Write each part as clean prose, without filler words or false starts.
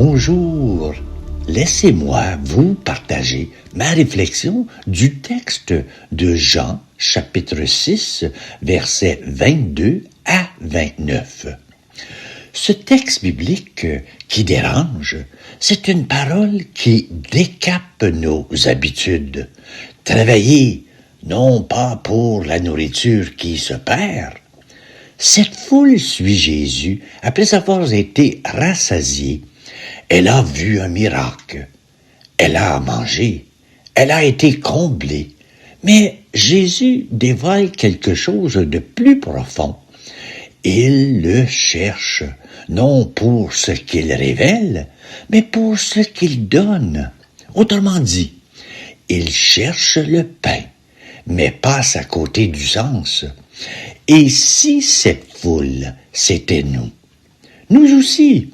Bonjour, laissez-moi vous partager ma réflexion du texte de Jean, chapitre 6, versets 22 à 29. Ce texte biblique qui dérange, c'est une parole qui décape nos habitudes. Travailler, non pas pour la nourriture qui se perd. Cette foule suit Jésus après avoir été rassasiée. Elle a vu un miracle. Elle a mangé. Elle a été comblée. Mais Jésus dévoile quelque chose de plus profond. Il le cherche, non pour ce qu'il révèle, mais pour ce qu'il donne. Autrement dit, il cherche le pain, mais passe à côté du sens. Et si cette foule, c'était nous? Nous aussi.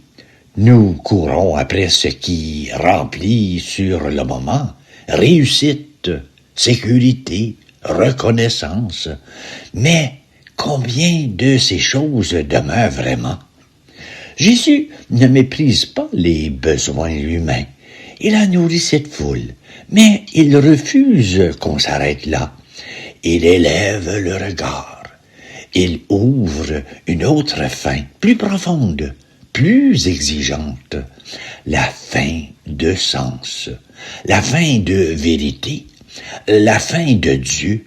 Nous courons après ce qui remplit sur le moment réussite, sécurité, reconnaissance. Mais combien de ces choses demeurent vraiment? Jésus ne méprise pas les besoins humains. Il a nourri cette foule, mais il refuse qu'on s'arrête là. Il élève le regard. Il ouvre une autre faim, plus profonde, plus exigeante, la faim de sens, la faim de vérité, la faim de Dieu.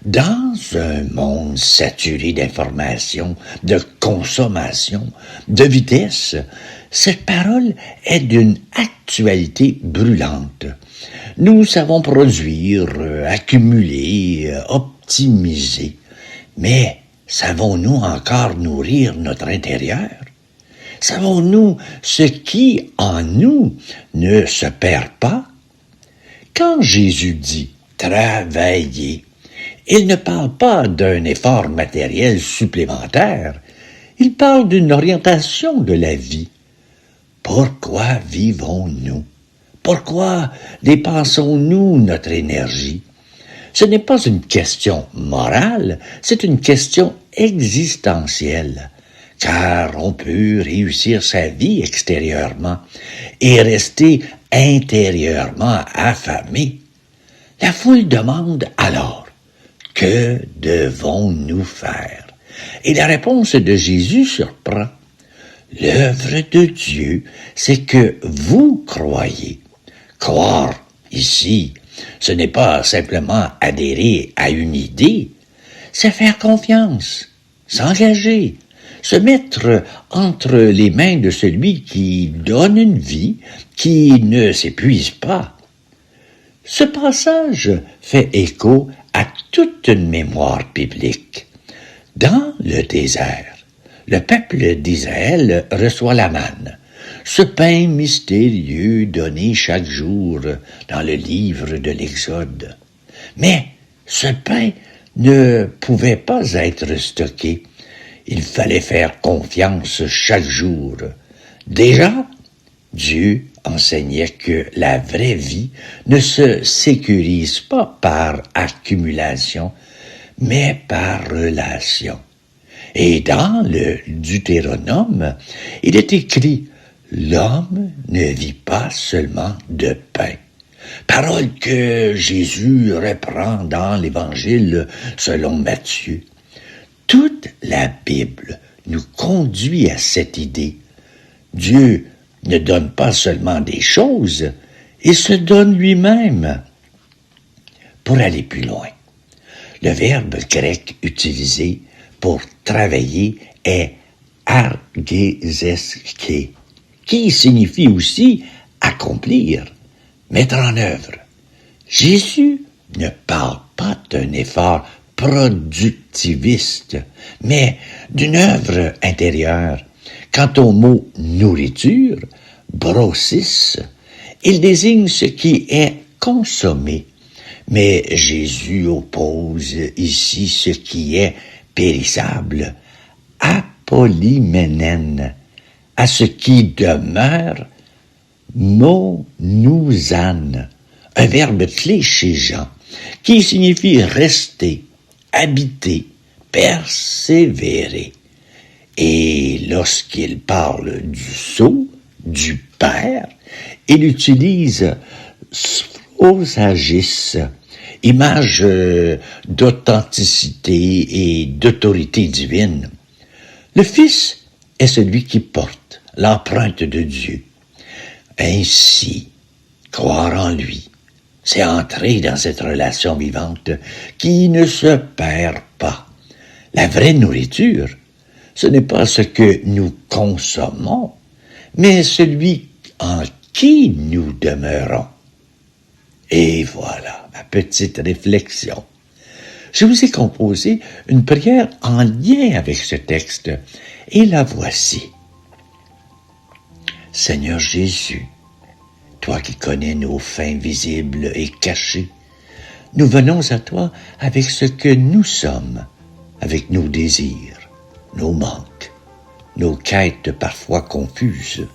Dans un monde saturé d'informations, de consommation, de vitesse, cette parole est d'une actualité brûlante. Nous savons produire, accumuler, optimiser, mais savons-nous encore nourrir notre intérieur? Savons-nous ce qui, en nous, ne se perd pas? Quand Jésus dit « travailler », il ne parle pas d'un effort matériel supplémentaire, il parle d'une orientation de la vie. Pourquoi vivons-nous? Pourquoi dépensons-nous notre énergie? Ce n'est pas une question morale, c'est une question existentielle. Car on peut réussir sa vie extérieurement et rester intérieurement affamé. La foule demande alors, que devons-nous faire? Et la réponse de Jésus surprend. L'œuvre de Dieu, c'est que vous croyez. Croire, ici, ce n'est pas simplement adhérer à une idée, c'est faire confiance, s'engager, se mettre entre les mains de celui qui donne une vie qui ne s'épuise pas. Ce passage fait écho à toute une mémoire biblique. Dans le désert, le peuple d'Israël reçoit la manne, ce pain mystérieux donné chaque jour dans le livre de l'Exode. Mais ce pain ne pouvait pas être stocké. Il fallait faire confiance chaque jour. Déjà, Dieu enseignait que la vraie vie ne se sécurise pas par accumulation, mais par relation. Et dans le Deutéronome, il est écrit « L'homme ne vit pas seulement de pain ». Parole que Jésus reprend dans l'Évangile selon Matthieu. Toute la Bible nous conduit à cette idée. Dieu ne donne pas seulement des choses, il se donne lui-même. Pour aller plus loin, le verbe grec utilisé pour travailler est argezeske, qui signifie aussi accomplir, mettre en œuvre. Jésus ne parle pas d'un effort productiviste, mais d'une œuvre intérieure. Quant au mot nourriture, brosis, il désigne ce qui est consommé. Mais Jésus oppose ici ce qui est périssable, apolyménène, à ce qui demeure, monousan, un verbe clé chez Jean, qui signifie rester, habiter, persévérer. Et lorsqu'il parle du sceau, du perd, il utilise sphrosages, image d'authenticité et d'autorité divine. Le Fils est celui qui porte l'empreinte de Dieu. Ainsi, croire en lui, c'est entrer dans cette relation vivante qui ne se perd pas. La vraie nourriture, ce n'est pas ce que nous consommons, mais celui en qui nous demeurons. Et voilà ma petite réflexion. Je vous ai composé une prière en lien avec ce texte, et la voici. Seigneur Jésus, toi qui connais nos fins visibles et cachées, nous venons à toi avec ce que nous sommes, avec nos désirs, nos manques, nos quêtes parfois confuses.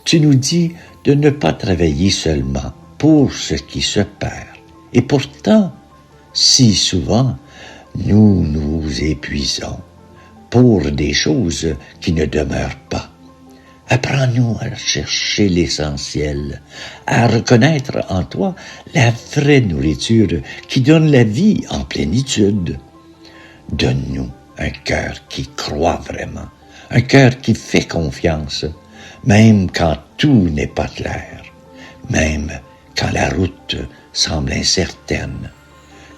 Tu nous dis de ne pas travailler seulement pour ce qui se perd. Et pourtant, si souvent, nous nous épuisons pour des choses qui ne demeurent pas. Apprends-nous à chercher l'essentiel, à reconnaître en toi la vraie nourriture qui donne la vie en plénitude. Donne-nous un cœur qui croit vraiment, un cœur qui fait confiance, même quand tout n'est pas clair, même quand la route semble incertaine.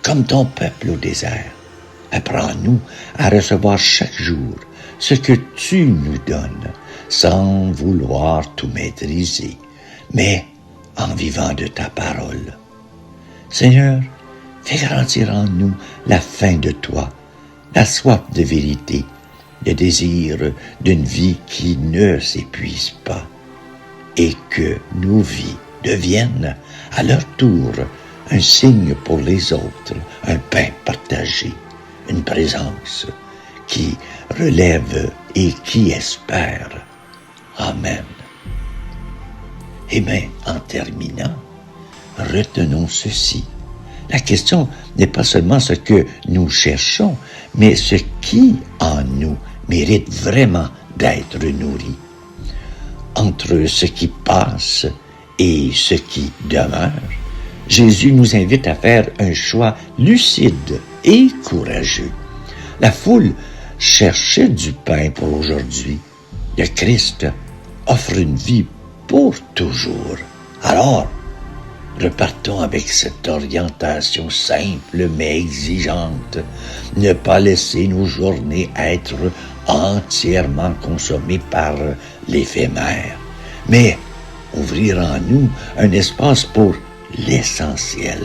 Comme ton peuple au désert, apprends-nous à recevoir chaque jour ce que tu nous donnes, sans vouloir tout maîtriser, mais en vivant de ta parole. Seigneur, fais grandir en nous la faim de toi, la soif de vérité, le désir d'une vie qui ne s'épuise pas, et que nos vies deviennent à leur tour un signe pour les autres, un pain partagé, une présence qui relève et qui espère. Amen. Et bien, en terminant, retenons ceci. La question n'est pas seulement ce que nous cherchons, mais ce qui en nous mérite vraiment d'être nourri. Entre ce qui passe et ce qui demeure, Jésus nous invite à faire un choix lucide et courageux. La foule cherchait du pain pour aujourd'hui. Le Christ offre une vie pour toujours. Alors, repartons avec cette orientation simple mais exigeante. Ne pas laisser nos journées être entièrement consommées par l'éphémère, mais ouvrir en nous un espace pour l'essentiel.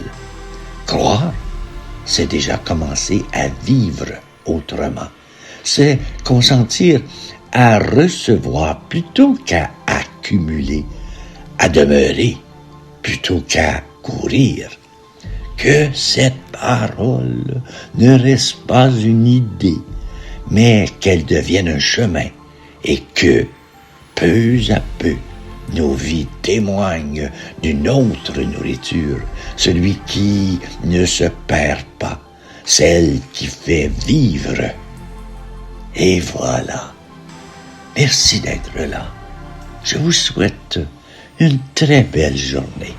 Croire, c'est déjà commencer à vivre autrement. C'est consentir à recevoir plutôt qu'à accumuler, à demeurer plutôt qu'à courir. Que cette parole ne reste pas une idée, mais qu'elle devienne un chemin et que, peu à peu, nos vies témoignent d'une autre nourriture, celui qui ne se perd pas, celle qui fait vivre. Et voilà. Merci d'être là. Je vous souhaite une très belle journée.